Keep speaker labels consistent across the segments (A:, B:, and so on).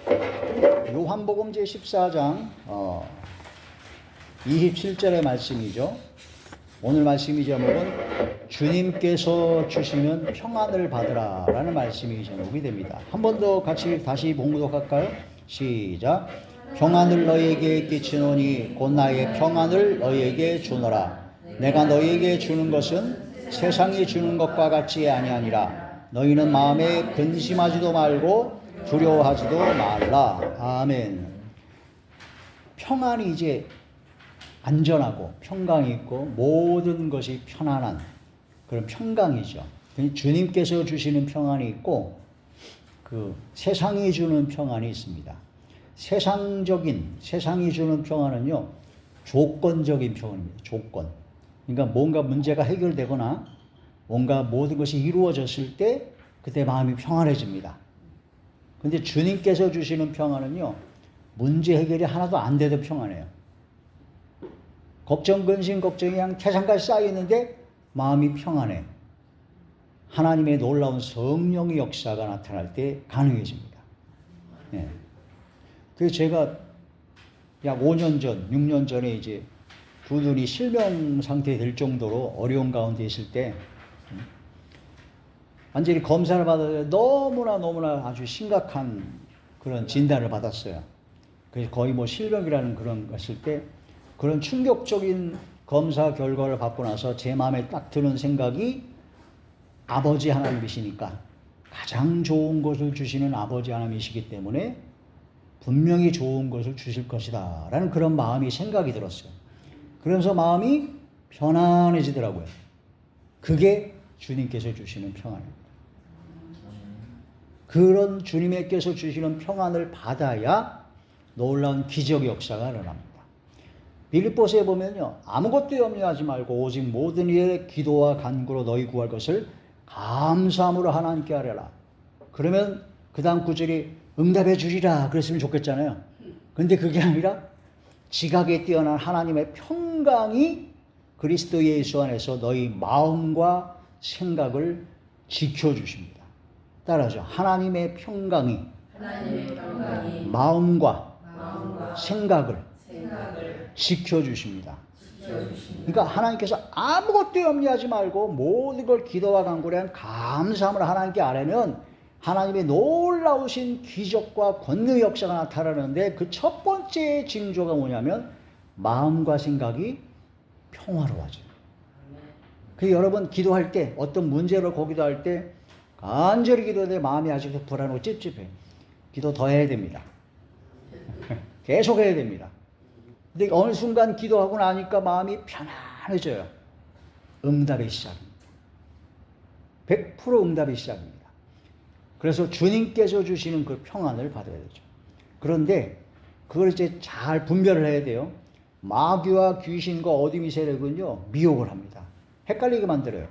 A: 요한복음 제14장 27절의 말씀이죠. 오늘 말씀이 제목은 주님께서 주시는 평안을 받으라 라는 말씀이 제목이 됩니다. 한 번 더 같이 다시 봉독할까요? 시작. 평안을 너희에게 끼치노니 곧 나의 평안을 너희에게 주노라. 내가 너희에게 주는 것은 세상이 주는 것과 같이 아니하니라. 너희는 마음에 근심하지도 말고 두려워하지도 말라. 아멘. 평안이 이제 안전하고 평강이 있고 모든 것이 편안한 그런 평강이죠. 주님께서 주시는 평안이 있고 그 세상이 주는 평안이 있습니다. 세상이 주는 평안은요, 조건적인 평안입니다. 조건. 그러니까 뭔가 문제가 해결되거나 뭔가 모든 것이 이루어졌을 때 그때 마음이 평안해집니다. 근데 주님께서 주시는 평안은요, 문제 해결이 하나도 안 돼도 평안해요. 걱정이 그냥 태산까지 쌓여있는데 마음이 평안해. 하나님의 놀라운 성령의 역사가 나타날 때 가능해집니다. 예. 그래서 제가 약 5년 전, 6년 전에 이제 두 눈이 실명 상태 될 정도로 어려운 가운데 있을 때 완전히 검사를 받아서 너무나 아주 심각한 그런 진단을 받았어요. 그래서 거의 실명이라는 그런 것일 때 그런 충격적인 검사 결과를 받고 나서 제 마음에 딱 드는 생각이 아버지 하나님이시니까 가장 좋은 것을 주시는 아버지 하나님이시기 때문에 분명히 좋은 것을 주실 것이다 라는 그런 마음이 생각이 들었어요. 그러면서 마음이 편안해지더라고요. 그게 주님께서 주시는 평안입니다. 그런 주님께서 주시는 평안을 받아야 놀라운 기적 역사가 일어납니다. 빌립보서에 보면요, 아무것도 염려하지 말고 오직 모든 일에 기도와 간구로 너희 구할 것을 감사함으로 하나님께 하려라. 그러면 그 다음 구절이 응답해 주리라 그랬으면 좋겠잖아요. 근데 그게 아니라 지각에 뛰어난 하나님의 평강이 그리스도 예수 안에서 너희 마음과 생각을 지켜주십니다. 따라하죠. 하나님의 평강이 마음과 생각을 지켜주십니다. 그러니까 하나님께서 아무것도 염려하지 말고 모든 걸 기도와 간구로 감사함으로 하나님께 아뢰면 하나님의 놀라우신 기적과 권능의 역사가 나타나는데 그 첫 번째 징조가 뭐냐면 마음과 생각이 평화로워져요. 그 여러분 기도할 때 어떤 문제로 기도할 때 간절히 기도하는데 마음이 아직도 불안하고 찝찝해. 기도 더 해야 됩니다. 계속 해야 됩니다. 근데 어느 순간 기도하고 나니까 마음이 편안해져요. 응답의 시작입니다. 100% 응답의 시작입니다. 그래서 주님께서 주시는 그 평안을 받아야 되죠. 그런데 그걸 이제 잘 분별을 해야 돼요. 마귀와 귀신과 어둠의 세력은요, 미혹을 합니다. 헷갈리게 만들어요.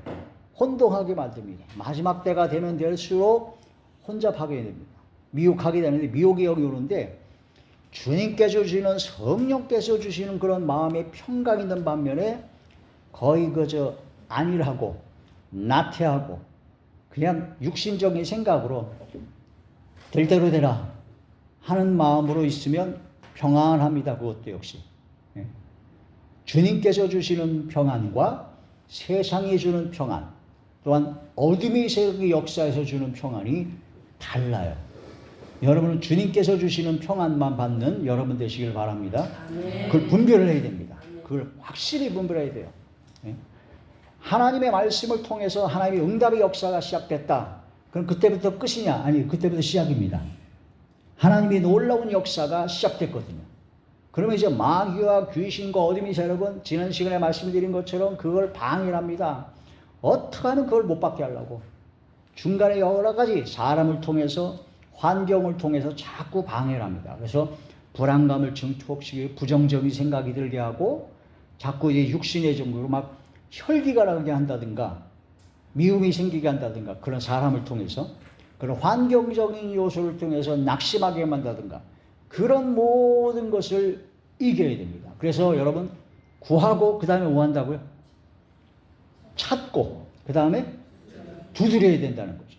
A: 혼동하게 만듭니다. 마지막 때가 되면 될수록 혼잡하게 됩니다. 미혹하게 되는데 미혹이 여기 오는데 주님께서 주시는 성령께서 주시는 그런 마음의 평강 있는 반면에 거의 안일하고 나태하고 그냥 육신적인 생각으로 될 대로 되라 하는 마음으로 있으면 평안합니다. 그것도 역시. 주님께서 주시는 평안과 세상이 주는 평안 또한 어둠의 세력의 역사에서 주는 평안이 달라요. 여러분은 주님께서 주시는 평안만 받는 여러분 되시길 바랍니다. 그걸 분별을 해야 됩니다. 그걸 확실히 분별해야 돼요. 하나님의 말씀을 통해서 하나님의 응답의 역사가 시작됐다. 그럼 그때부터 끝이냐? 아니, 그때부터 시작입니다. 하나님의 놀라운 역사가 시작됐거든요. 그러면 이제 마귀와 귀신과 어둠의 세력은 지난 시간에 말씀드린 것처럼 그걸 방해합니다. 어떻게 하면 그걸 못 받게 하려고. 중간에 여러 가지 사람을 통해서 환경을 통해서 자꾸 방해를 합니다. 그래서 불안감을 증폭시키고 부정적인 생각이 들게 하고 자꾸 이제 육신의 정도로 막 혈기가 나게 한다든가 미움이 생기게 한다든가 그런 사람을 통해서 그런 환경적인 요소를 통해서 낙심하게 만든다든가 그런 모든 것을 이겨야 됩니다. 그래서 여러분 구하고 그 다음에 뭐 한다고요? 찾고 그 다음에 두드려야 된다는 거죠.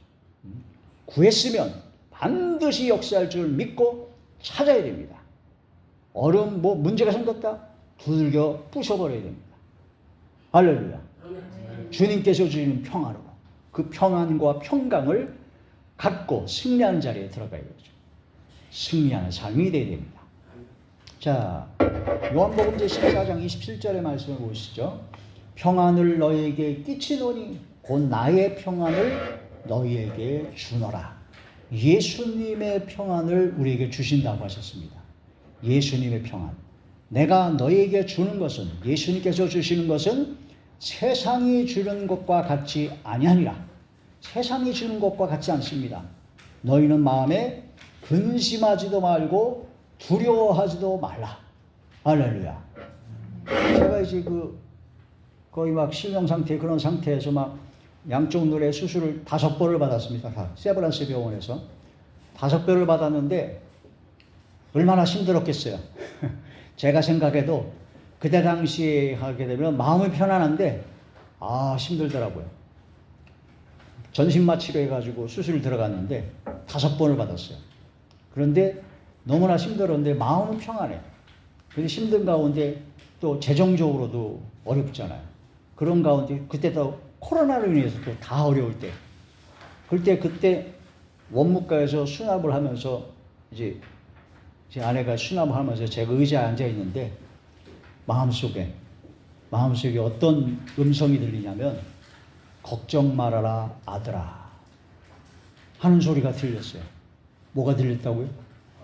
A: 구했으면 반드시 역사할 줄 믿고 찾아야 됩니다. 뭐 문제가 생겼다? 두들겨 부셔버려야 됩니다. 할렐루야. 주님께서 주시는 평안으로 그 평안과 평강을 갖고 승리하는 자리에 들어가야 되죠. 승리하는 삶이 되어야 됩니다. 자, 요한복음 제14장 27절의 말씀을 보시죠. 평안을 너희에게 끼치노니 곧 나의 평안을 너희에게 주노라. 예수님의 평안을 우리에게 주신다고 하셨습니다. 예수님의 평안. 내가 너희에게 주는 것은, 예수님께서 주시는 것은 세상이 주는 것과 같이 아니하니라. 세상이 주는 것과 같지 않습니다. 너희는 마음에 근심하지도 말고 두려워하지도 말라. 할렐루야. 제가 이제 거의 막 실명 상태, 그런 상태에서 막 양쪽 눈에 수술을 5번을 받았습니다. 세브란스 병원에서 5번을 받았는데 얼마나 힘들었겠어요. 제가 생각해도 그때 당시에 하게 되면 마음은 편안한데 힘들더라고요. 전신마 치료해가지고 수술 들어갔는데 5번을 받았어요. 그런데 너무나 힘들었는데 마음은 평안해요. 근데 힘든 가운데 또 재정적으로도 어렵잖아요. 그런 가운데 그때 또 코로나로 인해서 또 다 어려울 때, 그때 원무과에서 수납을 하면서 이제 제 아내가 수납을 하면서 제가 의자에 앉아 있는데 마음속에 어떤 음성이 들리냐면 걱정 말아라 아들아 하는 소리가 들렸어요. 뭐가 들렸다고요?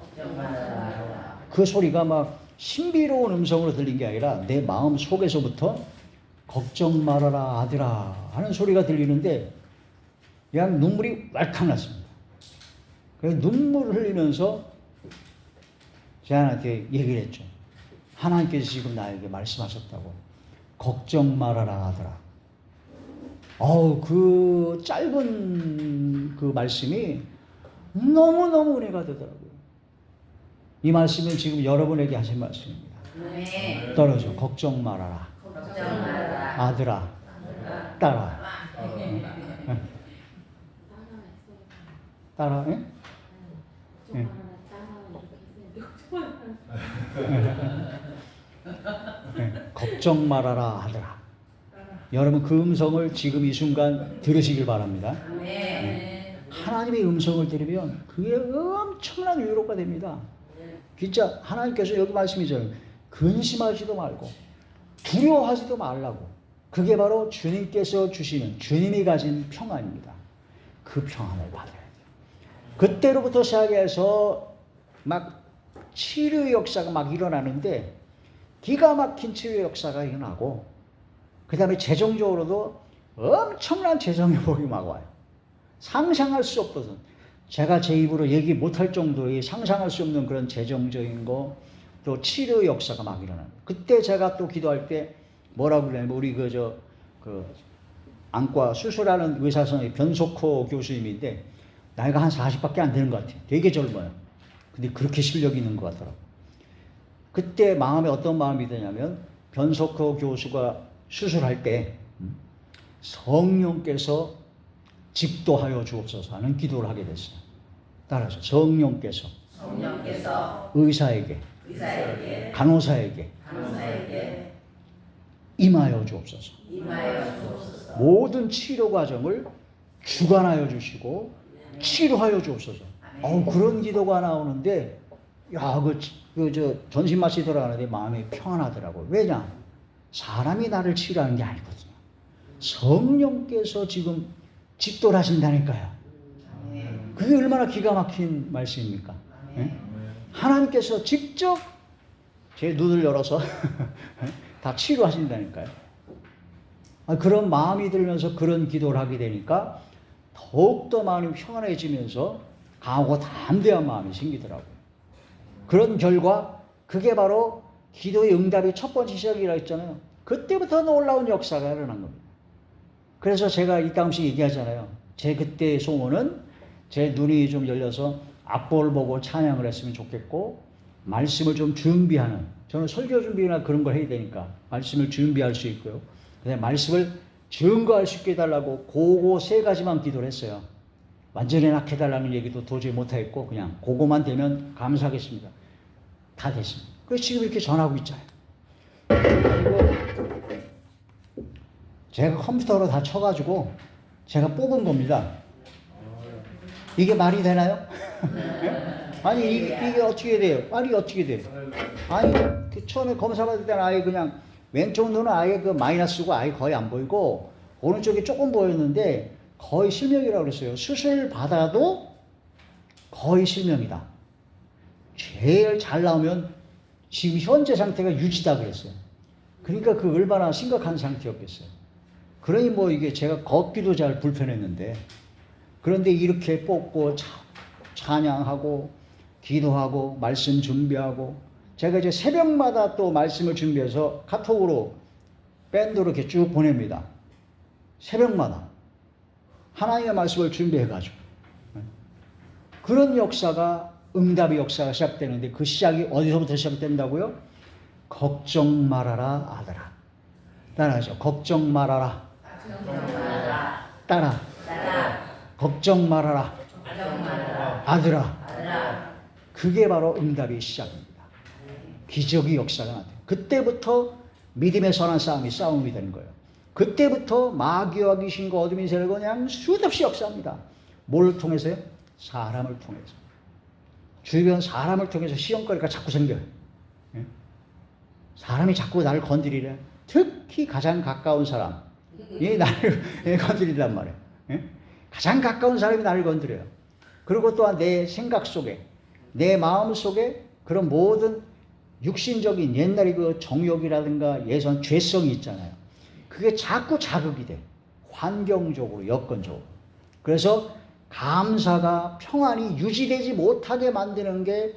A: 걱정 말아라. 그 소리가 막 신비로운 음성으로 들린 게 아니라 내 마음 속에서부터 걱정 말아라 아들아 하는 소리가 들리는데 그냥 눈물이 왈칵 났습니다. 그래서 눈물을 흘리면서 제 아내한테 얘기를 했죠. 하나님께서 지금 나에게 말씀하셨다고. 걱정 말아라 아들아. 그 짧은 그 말씀이 너무너무 은혜가 되더라고요. 이 말씀은 지금 여러분에게 하신 말씀입니다. 네. 떨어져. 걱정 말아라. 아들아. 따라. 따라. 예? 예. 걱정 말아라 아들아. 여러분 그 음성을 지금 이 순간 들으시길 바랍니다. 하나님의 음성을 들으면 그게 엄청난 위로가 됩니다. 진짜 하나님께서 여기 말씀이잖아요. 근심하지도 말고 두려워하지도 말라고. 그게 바로 주님께서 주시는, 주님이 가진 평안입니다. 그 평안을 받아야 돼요. 그때로부터 시작해서 막 치료 역사가 막 일어나는데 기가 막힌 치료 역사가 일어나고 그 다음에 재정적으로도 엄청난 재정회복이 막 와요. 상상할 수 없거든. 제가 제 입으로 얘기 못할 정도의 상상할 수 없는 그런 재정적인 거, 또 치료 역사가 막 일어나요. 그때 제가 또 기도할 때 뭐라고 그러냐면 우리 안과 수술하는 의사선생님 변석호 교수님인데 나이가 한 40밖에 안 되는 것 같아요. 되게 젊어요. 근데 그렇게 실력이 있는 것 같더라고요. 그때 마음에 어떤 마음이 드냐면 변석호 교수가 수술할 때 성령께서 집도하여 주옵소서 하는 기도를 하게 됐어요. 따라서 성령께서 의사에게 간호사에게 임하여 주옵소서. 모든 치료 과정을 주관하여 주시고 치료하여 주옵소서. 그런 기도가 나오는데 전신마취 들어가는데 마음이 평안하더라고요. 왜냐? 사람이 나를 치료하는 게 아니거든요. 성령께서 지금 집도를 하신다니까요. 그게 얼마나 기가 막힌 말씀입니까? 네? 하나님께서 직접 제 눈을 열어서 다 치료하신다니까요. 그런 마음이 들면서 그런 기도를 하게 되니까 더욱더 마음이 평안해지면서 강하고 담대한 마음이 생기더라고요. 그런 결과 그게 바로 기도의 응답의 첫 번째 시작이라고 했잖아요. 그때부터 놀라운 역사가 일어난 겁니다. 그래서 제가 이따금씩 얘기하잖아요. 제 그때의 소원은 제 눈이 좀 열려서 앞볼 보고 찬양을 했으면 좋겠고 말씀을 좀 준비하는, 저는 설교 준비나 그런 걸 해야 되니까 말씀을 준비할 수 있고요. 그다음에 말씀을 증거할 수 있게 해달라고 그거 3가지만 기도를 했어요. 완전히 낙해달라는 얘기도 도저히 못하겠고 그냥 그거만 되면 감사하겠습니다. 다 됐습니다. 그래서 지금 이렇게 전하고 있잖아요. 그리고 제가 컴퓨터로 다 쳐가지고 제가 뽑은 겁니다. 이게 말이 되나요? 아니 이게 어떻게 돼요? 말이 어떻게 돼요? 아니 그 처음에 검사 받을 때는 아예 그냥 왼쪽 눈은 아예 그 마이너스고 아예 거의 안 보이고 오른쪽이 조금 보였는데 거의 실명이라고 그랬어요. 수술 받아도 거의 실명이다. 제일 잘 나오면 지금 현재 상태가 유지다 그랬어요. 그러니까 그 얼마나 심각한 상태였겠어요. 그러니 뭐 이게 제가 걷기도 잘 불편했는데 그런데 이렇게 뽑고 찬양하고 기도하고 말씀 준비하고 제가 이제 새벽마다 또 말씀을 준비해서 카톡으로 밴드로 이렇게 쭉 보냅니다. 새벽마다 하나님의 말씀을 준비해가지고 그런 역사가 응답의 역사가 시작되는데 그 시작이 어디서부터 시작된다고요? 걱정 말아라 아들아. 따라하죠. 걱정 말아라. 따라. 걱정 말아라. 아들아. 그게 바로 응답의 시작입니다. 기적의 역사가 나타나요. 그때부터 믿음의 선한 싸움이 되는 거예요. 그때부터 마귀와 귀신과 어둠의 세력은 그냥 수없이 역사합니다. 뭘 통해서요? 사람을 통해서. 주변 사람을 통해서 시험거리가 자꾸 생겨요. 사람이 자꾸 나를 건드리래. 특히 가장 가까운 사람이 나를 건드린단 말이에요. 가장 가까운 사람이 나를 건드려요. 그리고 또한 내 생각 속에, 내 마음 속에 그런 모든 육신적인 옛날의 그 정욕이라든가 예전 죄성이 있잖아요. 그게 자꾸 자극이 돼. 환경적으로, 여건적으로. 그래서 감사가 평안이 유지되지 못하게 만드는 게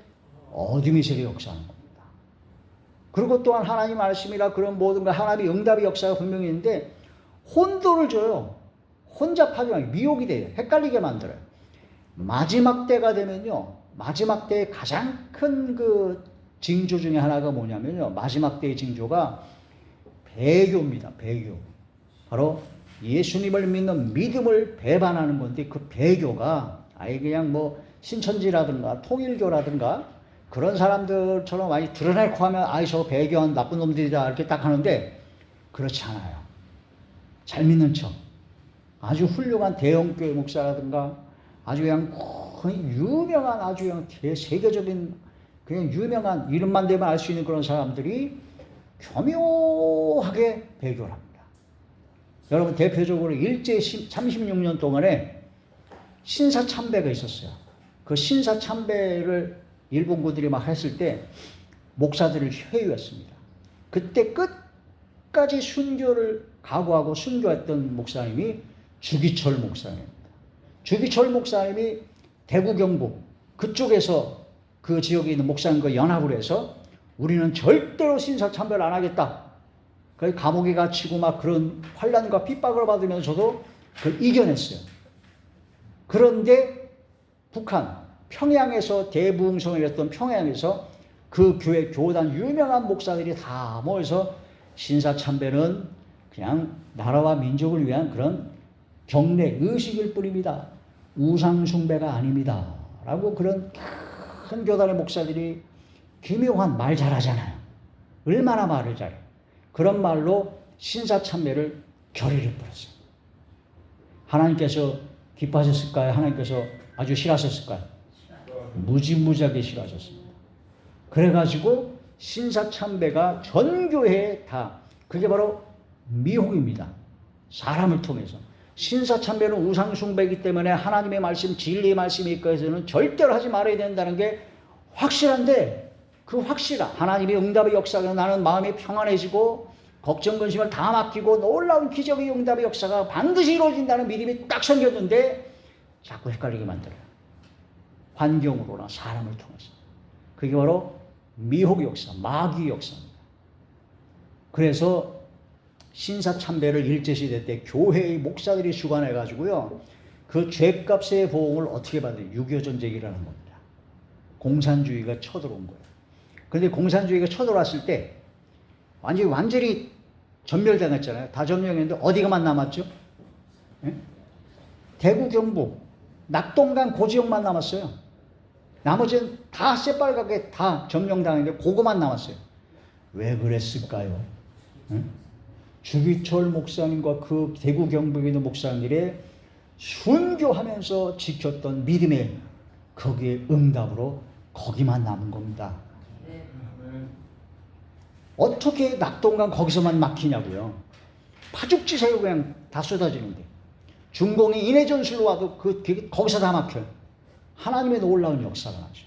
A: 어둠의 세력이 역사하는 겁니다. 그리고 또한 하나님 말씀이라 그런 모든 걸 하나님의 응답의 역사가 분명히 있는데 혼돈을 줘요. 혼잡하게 미혹이 돼요. 헷갈리게 만들어요. 마지막 때가 되면요. 마지막 때의 가장 큰 그 징조 중에 하나가 뭐냐면요. 마지막 때의 징조가 배교입니다. 배교. 바로 예수님을 믿는 믿음을 배반하는 건데 그 배교가 아예 그냥 뭐 신천지라든가 통일교라든가 그런 사람들처럼 많이 드러내고 하면 아이 저 배교한 나쁜 놈들이다 이렇게 딱 하는데 그렇지 않아요. 잘 믿는 척. 아주 훌륭한 대형교회 목사라든가 아주 그냥 유명한 아주 그냥 세계적인 그냥 유명한 이름만 대면 알 수 있는 그런 사람들이 교묘하게 배교를 합니다. 여러분 대표적으로 일제 36년 동안에 신사참배가 있었어요. 그 신사참배를 일본군들이 막 했을 때 목사들을 회유했습니다. 그때 끝까지 순교를 각오하고 순교했던 목사님이 주기철 목사님입니다. 주기철 목사님이 대구 경북 그쪽에서 그 지역에 있는 목사님과 연합을 해서 우리는 절대로 신사참배를 안 하겠다. 그 감옥에 갇히고 막 그런 환난과 핍박을 받으면서도 그걸 이겨냈어요. 그런데 북한 평양에서 대부흥성이었던 평양에서 그 교회 교단 유명한 목사들이 다 모여서 신사참배는 그냥 나라와 민족을 위한 그런 경례 의식일 뿐입니다. 우상숭배가 아닙니다. 라고 그런 큰 교단의 목사들이 기묘한 말 잘하잖아요. 얼마나 말을 잘해. 그런 말로 신사참배를 결의를 뿌렸어요. 하나님께서 기뻐하셨을까요? 하나님께서 아주 싫어하셨을까요? 무지무지하게 싫어하셨습니다. 그래가지고 신사참배가 전 교회에 다 그게 바로 미혹입니다. 사람을 통해서. 신사참배는 우상숭배이기 때문에 하나님의 말씀, 진리의 말씀이 있고서는 절대로 하지 말아야 된다는 게 확실한데 그 확실한 하나님의 응답의 역사가 나는 마음이 평안해지고 걱정, 근심을 다 맡기고 놀라운 기적의 응답의 역사가 반드시 이루어진다는 믿음이 딱 생겼는데 자꾸 헷갈리게 만들어요. 환경으로나 사람을 통해서. 그게 바로 미혹 역사, 마귀 역사입니다. 그래서 신사참배를 일제시대 때 교회의 목사들이 주관해가지고요. 그 죄값의 보응을 어떻게 받아요? 6.25 전쟁이라는 겁니다. 공산주의가 쳐들어온 거예요. 그런데 공산주의가 쳐들어왔을 때 완전히 전멸당했잖아요. 다 점령했는데 어디가만 남았죠? 예? 대구 경북 낙동강 고지역만 남았어요. 나머지는 다 새빨갛게 다 점령당했는데 그거만 남았어요. 왜 그랬을까요? 응? 주기철 목사님과 그 대구 경북에 있는 목사님들의 순교하면서 지켰던 믿음의 거기에 응답으로 거기만 남은 겁니다. 어떻게 낙동강 거기서만 막히냐고요. 파죽지세로 그냥 다 쏟아지는데 중공이 인해 전술로 와도 거기서 다 막혀요. 하나님의 놀라운 역사가 나죠.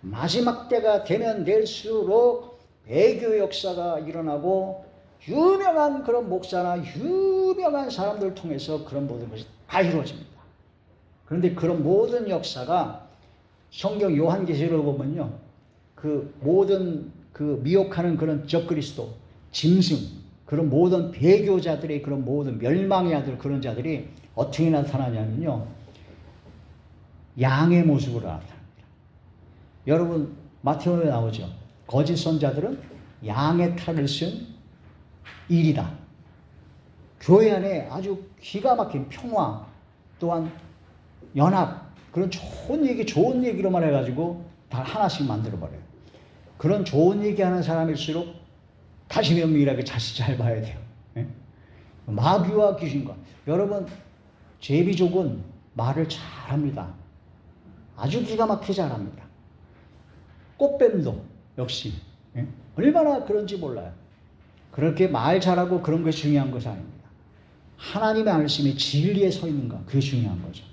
A: 마지막 때가 되면 될수록 배교 역사가 일어나고 유명한 그런 목사나 유명한 사람들을 통해서 그런 모든 것이 다 이루어집니다. 그런데 그런 모든 역사가 성경 요한계시록을 보면요, 그 모든 그 미혹하는 그런 적그리스도, 짐승, 그런 모든 배교자들의 그런 모든 멸망의 아들 그런 자들이 어떻게 나타나냐면요, 양의 모습으로 나타납니다. 여러분 마태복음에 나오죠. 거짓 선자들은 양의 탈을 쓴 일이다. 교회 안에 아주 기가 막힌 평화 또한 연합 그런 좋은 얘기로만 해가지고 다 하나씩 만들어버려요. 그런 좋은 얘기하는 사람일수록 다시 면밀하게 자칫 잘 봐야 돼요. 예? 마귀와 귀신과 여러분 제비족은 말을 잘합니다. 아주 기가 막히게 잘합니다. 꽃뱀도 역시 예? 얼마나 그런지 몰라요. 그렇게 말 잘하고 그런 것이 중요한 것이 아닙니다. 하나님의 말씀이 진리에 서 있는가 그게 중요한 거죠.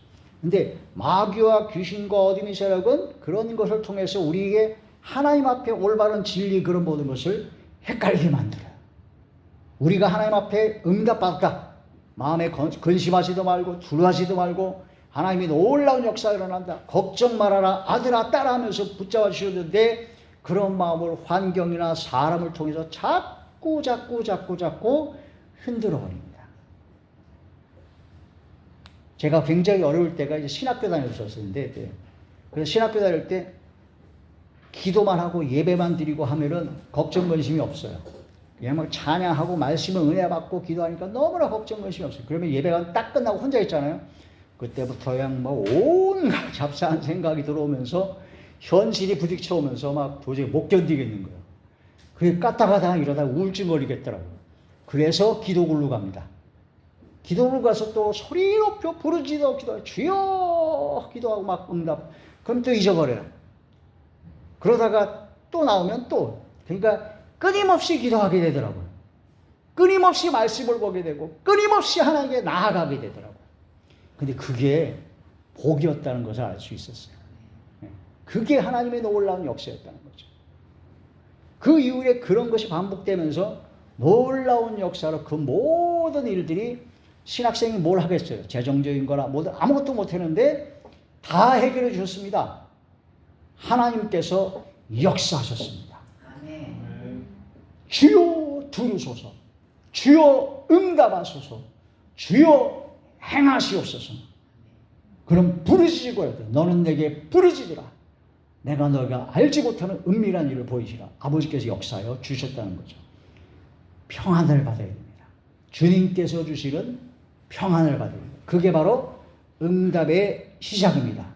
A: 근데 마귀와 귀신과 어둠의 세력은 그런 것을 통해서 우리에게 하나님 앞에 올바른 진리 그런 모든 것을 헷갈리게 만들어요. 우리가 하나님 앞에 응답받았다. 마음에 근심하지도 말고 두려워하지도 말고 하나님이 놀라운 역사가 일어난다. 걱정 말아라 아들아 딸아 하면서 붙잡아 주셨는데 그런 마음을 환경이나 사람을 통해서 자꾸 흔들어 버립니다. 제가 굉장히 어려울 때가 이제 신학교 다녔었는데 그래서 신학교 다닐 때 기도만 하고 예배만 드리고 하면은 걱정 근심이 없어요. 그냥 막 찬양하고 말씀을 은혜 받고 기도하니까 너무나 걱정 근심이 없어요. 그러면 예배가 딱 끝나고 혼자 있잖아요. 그때부터 그냥 뭐 온갖 잡사한 생각이 들어오면서 현실이 부딪혀 오면서 막 도저히 못 견디겠는 거예요. 그게 까딱하다 이러다 우울증 걸리겠더라고요. 그래서 기도굴로 갑니다. 기도굴로 가서 또 소리 높여 부르짖어 기도하고 주여 기도하고 막 응답. 그럼 또 잊어버려요. 그러다가 또 나오면 또 그러니까 끊임없이 기도하게 되더라고요. 끊임없이 말씀을 보게 되고 끊임없이 하나님께 나아가게 되더라고요. 근데 그게 복이었다는 것을 알 수 있었어요. 그게 하나님의 놀라운 역사였다는 거죠. 그 이후에 그런 것이 반복되면서 놀라운 역사로 그 모든 일들이 신학생이 뭘 하겠어요? 재정적인 거나 뭐든 아무것도 못했는데 다 해결해 주셨습니다. 하나님께서 역사하셨습니다. 아멘. 주여 두루소서, 주여 응답하소서, 주여 행하시옵소서. 그럼 부르짖어야 돼. 너는 내게 부르짖으라. 내가 너가 알지 못하는 은밀한 일을 보이시라. 아버지께서 역사하여 주셨다는 거죠. 평안을 받아야 됩니다. 주님께서 주시는 평안을 받아야 됩니다. 그게 바로 응답의 시작입니다.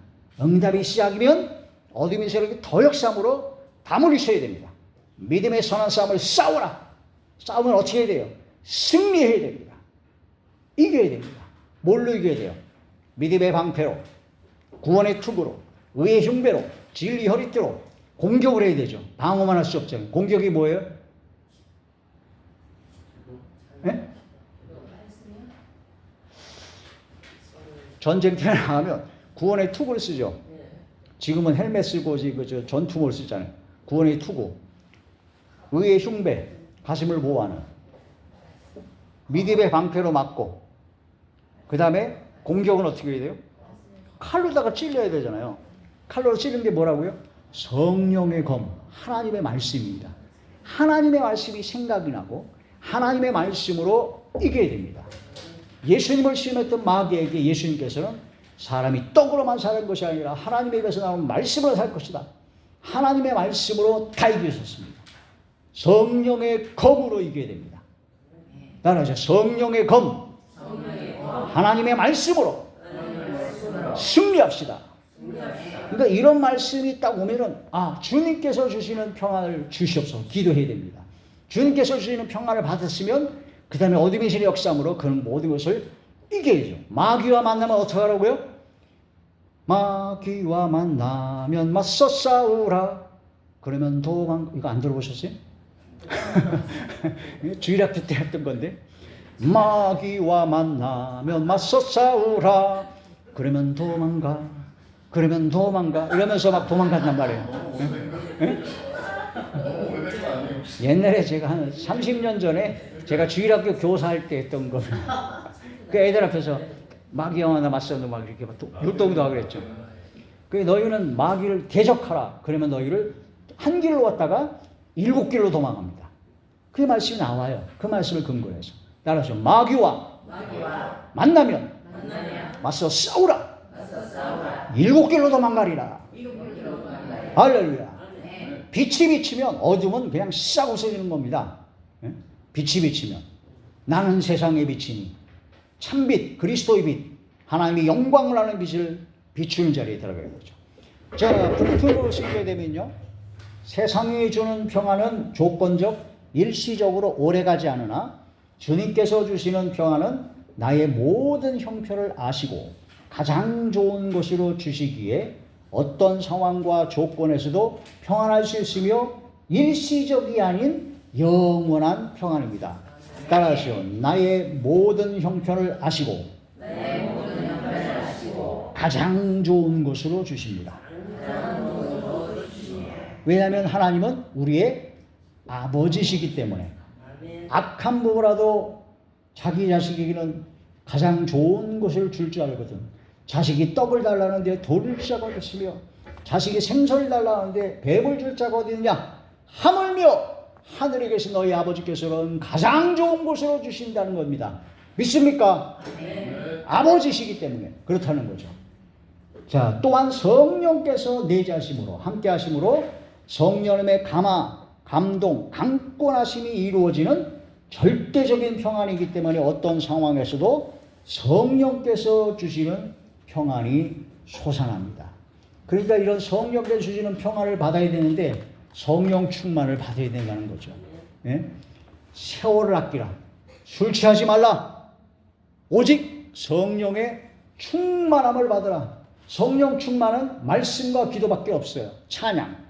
A: 응답이 시작이면 어둠의 세력이 더 역사함으로 다물리셔야 됩니다. 믿음의 선한 싸움을 싸우라. 싸우면 어떻게 해야 돼요? 승리해야 됩니다. 이겨야 됩니다. 뭘로 이겨야 돼요? 믿음의 방패로, 구원의 투구로, 의의 흉배로, 진리 허리띠로 공격을 해야 되죠. 방어만 할 수 없잖아요. 공격이 뭐예요? 네? 전쟁터에 나가면 구원의 투구를 쓰죠. 지금은 헬멧 쓰고 전투모를 쓰잖아요. 구원의 투구, 의의 흉배, 가슴을 보호하는, 믿음의 방패로 막고, 그 다음에 공격은 어떻게 해야 돼요? 칼로다가 찔려야 되잖아요. 칼로 찌른 게 뭐라고요? 성령의 검, 하나님의 말씀입니다. 하나님의 말씀이 생각이 나고 하나님의 말씀으로 이겨야 됩니다. 예수님을 시험했던 마귀에게 예수님께서는 사람이 떡으로만 사는 것이 아니라 하나님의 입에서 나오는 말씀으로 살 것이다. 하나님의 말씀으로 다 이기셨습니다. 성령의 검으로 이겨야 됩니다. 따라하죠. 성령의 검, 하나님의 말씀으로 승리합시다. 그러니까 이런 말씀이 딱 오면은 주님께서 주시는 평안을 주시옵소서 기도해야 됩니다. 주님께서 주시는 평안을 받았으면 그 다음에 어둠의 신의 역사함으로 그런 모든 것을 이겨야죠. 마귀와 만나면 어떻게 하라고요? 마귀와 만나면 맞서 싸우라. 그러면 이거 안 들어보셨어요? 주일학교 때 했던 건데 마귀와 만나면 맞서 싸우라. 그러면 도망가. 이러면서 막 도망간단 말이에요. 네? 옛날에 제가 한 30년 전에 제가 주일학교 교사할 때 했던 거. 그 애들 앞에서 마귀와 만나 맞서도 막 이렇게 율동도 하고 그랬죠. 그 너희는 마귀를 대적하라. 그러면 너희를 한 길로 왔다가 7길로 도망갑니다. 그 말씀이 나와요. 그 말씀을 근거로 해서. 따라서 마귀와 만나면 맞서 싸우라. 7길로 도망가리라. 할렐루야. 빛이 비치면 어둠은 그냥 싹 없어지는 겁니다. 빛이 비치면 나는 세상의 빛이니 참빛 그리스도의 빛 하나님의 영광을 하는 빛을 비추는 자리에 들어가야 되죠. 자, 불투로 쓰게 되면요, 세상이 주는 평안은 조건적 일시적으로 오래가지 않으나 주님께서 주시는 평안은 나의 모든 형편을 아시고 가장 좋은 것으로 주시기에 어떤 상황과 조건에서도 평안할 수 있으며 일시적이 아닌 영원한 평안입니다. 따라하시오. 나의 모든 형편을 아시고 가장 좋은 것으로 주십니다. 왜냐하면 하나님은 우리의 아버지시기 때문에 악한 부모라도 자기 자식에게는 가장 좋은 것을 줄 줄 알거든. 자식이 떡을 달라는데 돌을 줄 자가 어딨으며 자식이 생선을 달라는데 뱀을 줄 자가 어딨냐. 하물며 하늘에 계신 너희 아버지께서는 가장 좋은 것으로 주신다는 겁니다. 믿습니까? 네. 아버지시기 때문에 그렇다는 거죠. 자, 또한 성령께서 내자심으로 함께 하심으로 성령의 감동, 강권하심이 이루어지는 절대적인 평안이기 때문에 어떤 상황에서도 성령께서 주시는 평안이 솟아납니다. 그러니까 이런 성령께서 주시는 평안을 받아야 되는데 성령 충만을 받아야 된다는 거죠. 예? 세월을 아끼라. 술 취하지 말라. 오직 성령의 충만함을 받으라. 성령 충만은 말씀과 기도밖에 없어요. 찬양.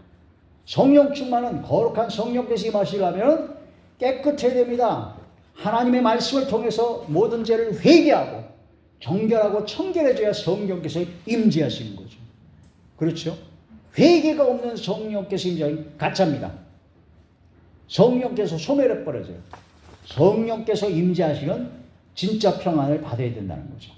A: 성령 충만은 거룩한 성령께서 임하시려면 깨끗해야 됩니다. 하나님의 말씀을 통해서 모든 죄를 회개하고 정결하고 청결해져야 성령께서 임재하시는 거죠. 그렇죠? 회개가 없는 성령께서 임재하는 가짜입니다. 성령께서 소멸해버려져요. 성령께서 임재하시는 진짜 평안을 받아야 된다는 거죠.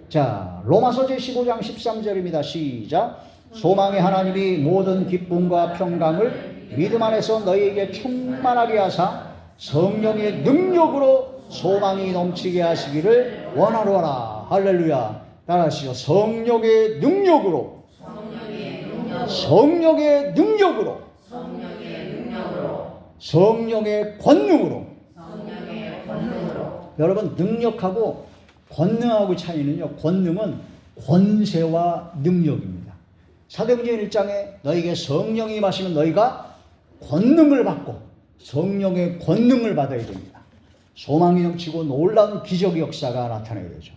A: 자, 로마서 제15장 13절입니다. 시작. 소망의 하나님이 모든 기쁨과 평강을 믿음 안에서 너희에게 충만하게 하사 성령의 능력으로 소망이 넘치게 하시기를 원하노라. 할렐루야. 따라하시죠. 성령의 능력으로. 성령의 능력으로. 성령의 권능으로. 여러분, 능력하고 권능하고 차이는요, 권능은 권세와 능력입니다. 사도행전 1장에 너희에게 성령이 임하시면 너희가 권능을 받고 성령의 권능을 받아야 됩니다. 소망이 넘치고 놀라운 기적의 역사가 나타나야 되죠.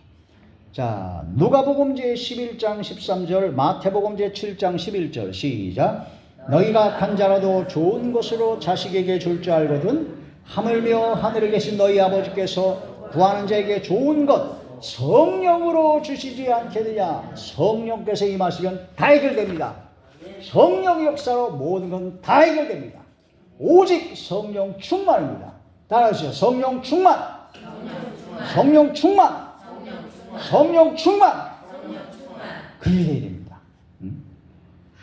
A: 자, 누가복음 제11장 13절, 마태복음 제7장 11절 시작. 너희가 간 자라도 좋은 것으로 자식에게 줄 줄 알거든 하물며 하늘에 계신 너희 아버지께서 구하는 자에게 좋은 것 성령으로 주시지 않겠느냐. 성령께서 임하시면 다 해결됩니다. 성령의 역사로 모든 건 다 해결됩니다. 오직 성령 충만입니다. 따라하시죠. 성령 충만. 성령 충만. 성령 충만. 그렇게 해야 됩니다.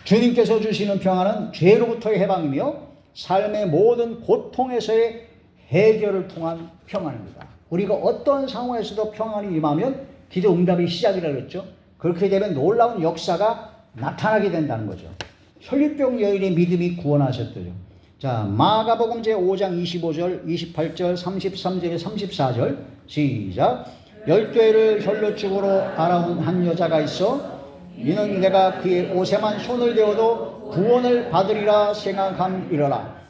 A: 주님께서 주시는 평안은 죄로부터의 해방이며 삶의 모든 고통에서의 해결을 통한 평안입니다. 우리가 어떤 상황에서도 평안이 임하면 기도 응답이 시작이라고 했죠. 그렇게 되면 놀라운 역사가 나타나게 된다는 거죠. 혈류병 여인의 믿음이 구원하셨대요. 자, 마가복음 제5장 25절, 28절, 33절, 34절 시작. 12회를 혈류증으로 알아온 한 여자가 있어 이는 내가 그의 옷에만 손을 대어도 구원을 받으리라 생각함이러라.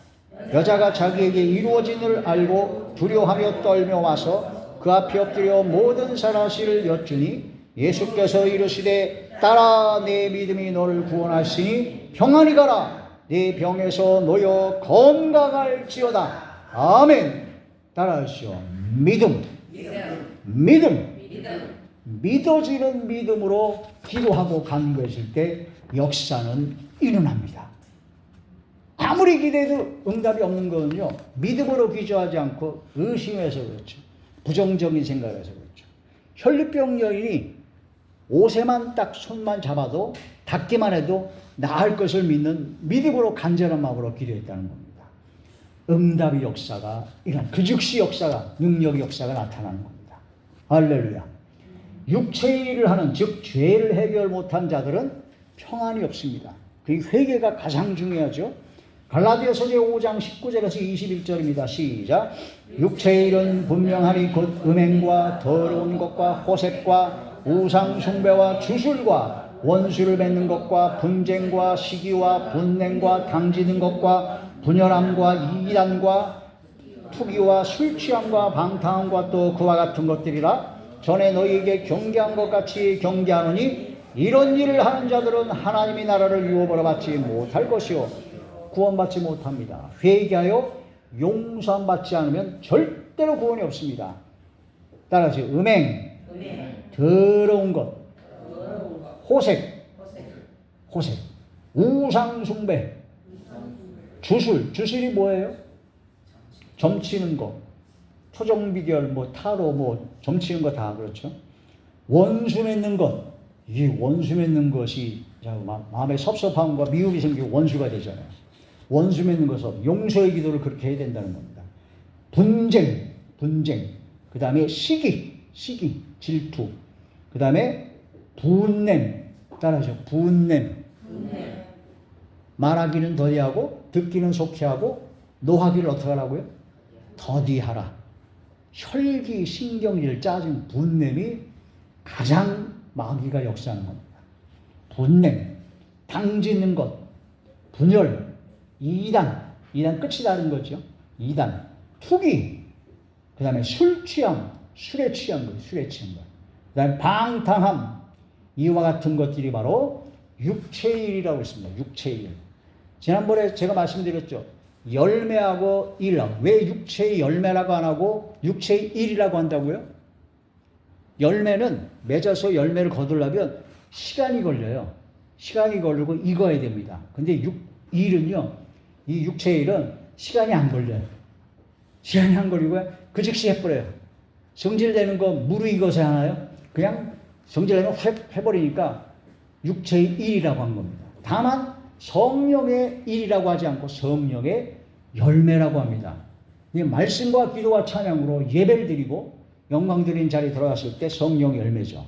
A: 여자가 자기에게 이루어진 을 알고 두려워하며 떨며 와서 그 앞에 엎드려 모든 사실을 여쭈니 예수께서 이르시되 딸아 내 믿음이 너를 구원하시니 평안히 가라. 네 병에서 놓여 건강할지어다. 아멘. 따라하시오. 믿음. 믿어지는 믿음으로 기도하고 간구했을 때 역사는 일어납니다. 아무리 기대해도 응답이 없는 거는요, 믿음으로 기도하지 않고 의심해서 그렇죠. 부정적인 생각에서 그렇죠. 혈류병 여인이 옷에만 딱 손만 잡아도 닿기만 해도 나을 것을 믿는 믿음으로 간절한 마음으로 기도했다는 겁니다. 응답의 역사가 그 즉시 역사가 능력의 역사가 나타나는 겁니다. 할렐루야. 육체의 일을 하는 즉 죄를 해결 못한 자들은 평안이 없습니다. 그 회개가 가장 중요하죠. 갈라디아서 제5장 19절에서 21절입니다. 시작. 육체의 일은 분명하니 곧 음행과 더러운 것과 호색과 우상 숭배와 주술과 원수를 맺는 것과 분쟁과 시기와 분냉과 당지는 것과 분열함과 이단과 투기와 술 취함과 방탕함과 또 그와 같은 것들이라. 전에 너희에게 경계한 것 같이 경계하노니 이런 일을 하는 자들은 하나님의 나라를 유업으로 받지 못할 것이요 구원받지 못합니다. 회개하여 용서함 받지 않으면 절대로 구원이 없습니다. 따라서 음행, 더러운 것, 호색, 우상 숭배, 주술이 뭐예요? 점치는 거, 토종비결, 타로, 점치는 거 다 그렇죠. 원수 맺는 것, 이 원수 맺는 것이 마음에 섭섭함과 미움이 생기고 원수가 되잖아요. 원수 맺는 것은 용서의 기도를 그렇게 해야 된다는 겁니다. 분쟁, 그 다음에 시기, 질투, 그 다음에 분냄, 따라하죠. 분냄. 말하기는 더디하고 듣기는 속히 하고 노하기를 어떻게 하라고요? 더디하라. 혈기, 신경질, 짜증, 분냄이 가장 마귀가 역사하는 겁니다. 분냄, 당짓는 것, 분열, 이단 끝이 다른 거죠. 이단, 투기, 그 다음에 술 취함, 술에 취한 것. 그 다음에 방탕함, 이와 같은 것들이 바로 육체의 일이라고 했습니다. 육체의 일. 지난번에 제가 말씀드렸죠. 열매하고 일하고. 왜 육체의 열매라고 안 하고 육체의 일이라고 한다고요? 열매는 맺어서 열매를 거두려면 시간이 걸려요. 시간이 걸리고 익어야 됩니다. 근데 일은요, 이 육체의 일은 시간이 안 걸려요. 시간이 안 걸리고 그 즉시 해버려요. 성질내는 거 무르익어서 하나요? 그냥 성질내면 획 해버리니까 육체의 일이라고 한 겁니다. 다만 성령의 일이라고 하지 않고 성령의 열매라고 합니다. 이 말씀과 기도와 찬양으로 예배를 드리고 영광 드리는 자리에 들어갔을 때 성령의 열매죠.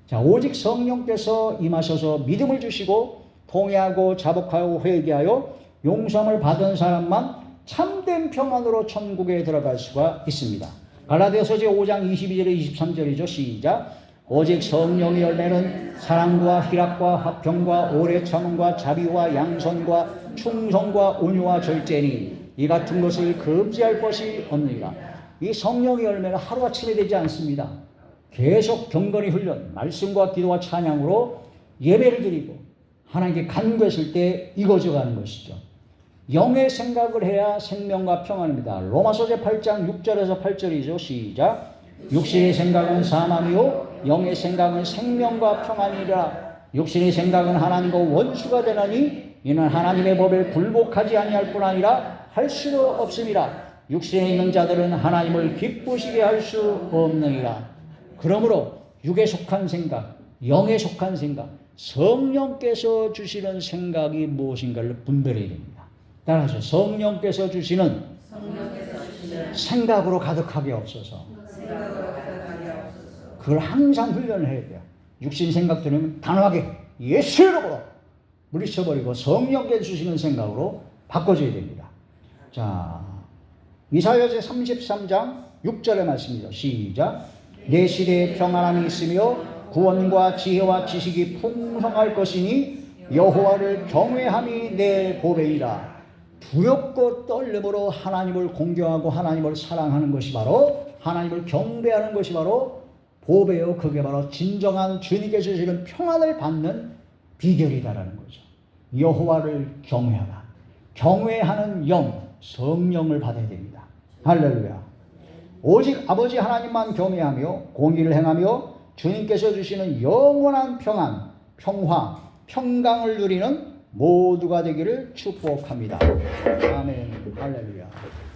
A: 자, 오직 성령께서 임하셔서 믿음을 주시고 통회하고 자복하고 회개하여 용서함을 받은 사람만 참된 평안으로 천국에 들어갈 수가 있습니다. 갈라디아서 제5장 22절에 23절이죠. 시작. 오직 성령의 열매는 사랑과 희락과 화평과 오래 참음과 자비와 양선과 충성과 온유와 절제니 이 같은 것을 금지할 것이 없느니라. 이 성령의 열매는 하루아침에 되지 않습니다. 계속 경건의 훈련, 말씀과 기도와 찬양으로 예배를 드리고 하나님께 간구했을 때 익어져 가는 것이죠. 영의 생각을 해야 생명과 평안입니다. 로마서 제8장 6절에서 8절이죠. 시작. 육신의 생각은 사망이요 영의 생각은 생명과 평안이라. 육신의 생각은 하나님과 원수가 되나니 이는 하나님의 법에 굴복하지 아니할 뿐 아니라 할 수도 없음이라. 육신에 있는 자들은 하나님을 기쁘시게 할 수 없느니라. 그러므로 육에 속한 생각, 영에 속한 생각, 성령께서 주시는 생각이 무엇인가를 분별해야 됩니다. 따라서 성령께서 주시는 생각으로 가득하게 없어서 그걸 항상 훈련을 해야 돼요. 육신 생각 들으면 단호하게 예수 이름으로 물리쳐버리고 성령께서 주시는 생각으로 바꿔줘야 됩니다. 자, 이사야서 33장 6절의 말씀이죠. 시작. 내 시대에 평안함이 있으며 구원과 지혜와 지식이 풍성할 것이니 여호와를 경외함이 내 보배이라. 두렵고 떨림으로 하나님을 공경하고 하나님을 사랑하는 것이 바로, 하나님을 경배하는 것이 바로 보배요, 그게 바로 진정한 주님께서 주시는 평안을 받는 비결이다라는 거죠. 여호와를 경외하라. 경외하는 영, 성령을 받아야 됩니다. 할렐루야. 오직 아버지 하나님만 경외하며 공의를 행하며 주님께서 주시는 영원한 평안, 평화, 평강을 누리는 모두가 되기를 축복합니다. 아멘. 할렐루야.